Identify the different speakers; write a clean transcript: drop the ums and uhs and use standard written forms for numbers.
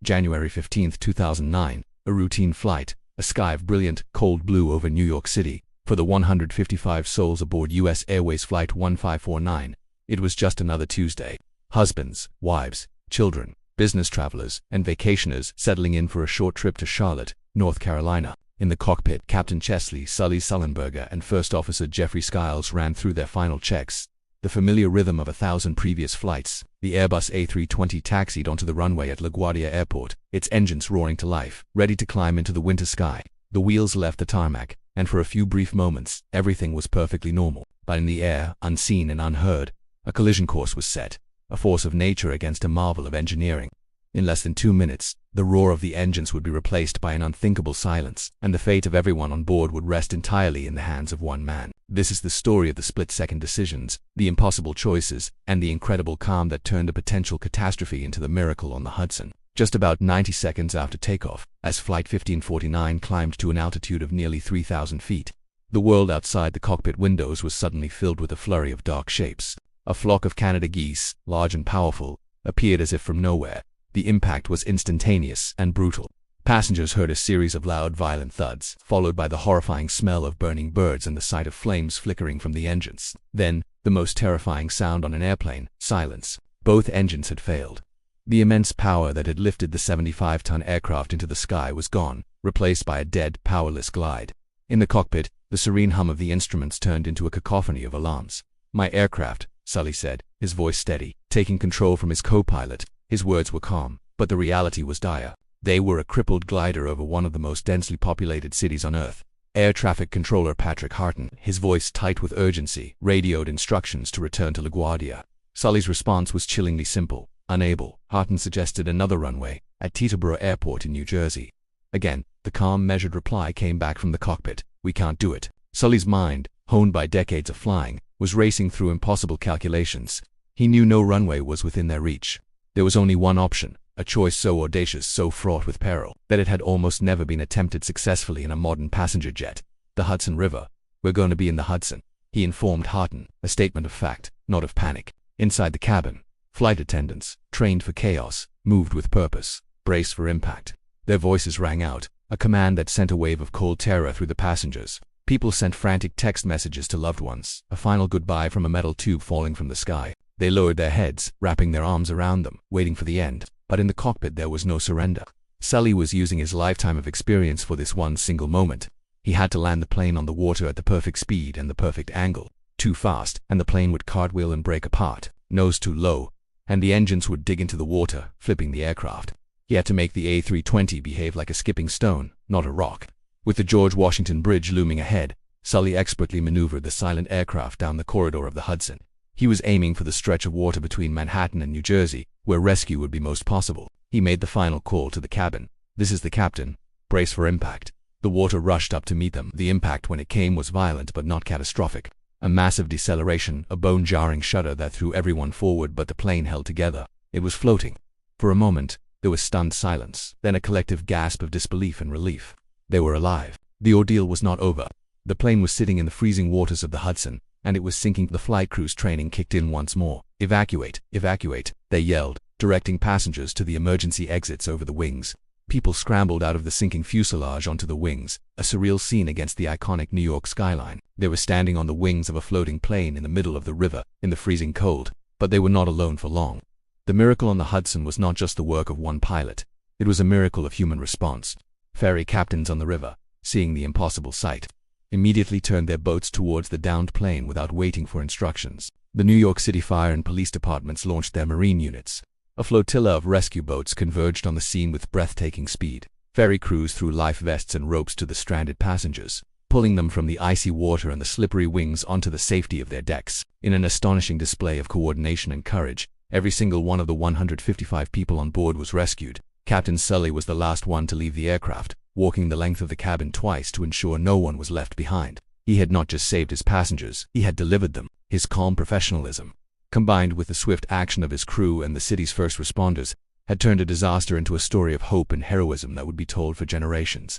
Speaker 1: January 15, 2009, a routine flight, a sky of brilliant, cold blue over New York City, for the 155 souls aboard US Airways Flight 1549. It was just another Tuesday. Husbands, wives, children, business travelers, and vacationers settling in for a short trip to Charlotte, North Carolina. In the cockpit, Captain Chesley, Sully Sullenberger, and First Officer Jeffrey Skiles ran through their final checks. The familiar rhythm of 1,000 previous flights, the Airbus A320 taxied onto the runway at LaGuardia Airport, its engines roaring to life, ready to climb into the winter sky. The wheels left the tarmac, and for a few brief moments, everything was perfectly normal. But in the air, unseen and unheard, a collision course was set, a force of nature against a marvel of engineering. In less than 2 minutes, the roar of the engines would be replaced by an unthinkable silence, and the fate of everyone on board would rest entirely in the hands of one man. This is the story of the split-second decisions, the impossible choices, and the incredible calm that turned a potential catastrophe into the miracle on the Hudson. Just about 90 seconds after takeoff, as Flight 1549 climbed to an altitude of nearly 3,000 feet, the world outside the cockpit windows was suddenly filled with a flurry of dark shapes. A flock of Canada geese, large and powerful, appeared as if from nowhere. The impact was instantaneous and brutal. Passengers heard a series of loud, violent thuds, followed by the horrifying smell of burning birds and the sight of flames flickering from the engines. Then, the most terrifying sound on an airplane, silence. Both engines had failed. The immense power that had lifted the 75-ton aircraft into the sky was gone, replaced by a dead, powerless glide. In the cockpit, the serene hum of the instruments turned into a cacophony of alarms. "My aircraft," Sully said, his voice steady, taking control from his co-pilot. His words were calm, but the reality was dire. They were a crippled glider over one of the most densely populated cities on Earth. Air Traffic Controller Patrick Harton, his voice tight with urgency, radioed instructions to return to LaGuardia. Sully's response was chillingly simple. Unable, Harton suggested another runway, at Teterboro Airport in New Jersey. Again, the calm, measured reply came back from the cockpit. "We can't do it." Sully's mind, honed by decades of flying, was racing through impossible calculations. He knew no runway was within their reach. There was only one option, a choice so audacious, so fraught with peril, that it had almost never been attempted successfully in a modern passenger jet. The Hudson River. "We're going to be in the Hudson," he informed Harton, a statement of fact, not of panic. Inside the cabin, flight attendants, trained for chaos, moved with purpose. "Brace for impact." Their voices rang out, a command that sent a wave of cold terror through the passengers. People sent frantic text messages to loved ones, a final goodbye from a metal tube falling from the sky. They lowered their heads, wrapping their arms around them, waiting for the end. But in the cockpit there was no surrender. Sully was using his lifetime of experience for this one single moment. He had to land the plane on the water at the perfect speed and the perfect angle. Too fast, and the plane would cartwheel and break apart. Nose too low, and the engines would dig into the water, flipping the aircraft. He had to make the A320 behave like a skipping stone, not a rock. With the George Washington Bridge looming ahead, Sully expertly maneuvered the silent aircraft down the corridor of the Hudson. He was aiming for the stretch of water between Manhattan and New Jersey, where rescue would be most possible. He made the final call to the cabin. "This is the captain. Brace for impact." The water rushed up to meet them. The impact when it came was violent but not catastrophic. A massive deceleration, a bone-jarring shudder that threw everyone forward, but the plane held together. It was floating. For a moment, there was stunned silence, then a collective gasp of disbelief and relief. They were alive. The ordeal was not over. The plane was sitting in the freezing waters of the Hudson, and it was sinking. The flight crew's training kicked in once more. "Evacuate, evacuate," they yelled, directing passengers to the emergency exits over the wings. People scrambled out of the sinking fuselage onto the wings, a surreal scene against the iconic New York skyline. They were standing on the wings of a floating plane in the middle of the river, in the freezing cold, but they were not alone for long. The miracle on the Hudson was not just the work of one pilot. It was a miracle of human response. Ferry captains on the river, seeing the impossible sight, immediately turned their boats towards the downed plane without waiting for instructions. The New York City Fire and Police departments launched their marine units. A flotilla of rescue boats converged on the scene with breathtaking speed. Ferry crews threw life vests and ropes to the stranded passengers, pulling them from the icy water and the slippery wings onto the safety of their decks. In an astonishing display of coordination and courage, every single one of the 155 people on board was rescued. Captain Sully was the last one to leave the aircraft, walking the length of the cabin twice to ensure no one was left behind. He had not just saved his passengers, he had delivered them. His calm professionalism, combined with the swift action of his crew and the city's first responders, had turned a disaster into a story of hope and heroism that would be told for generations.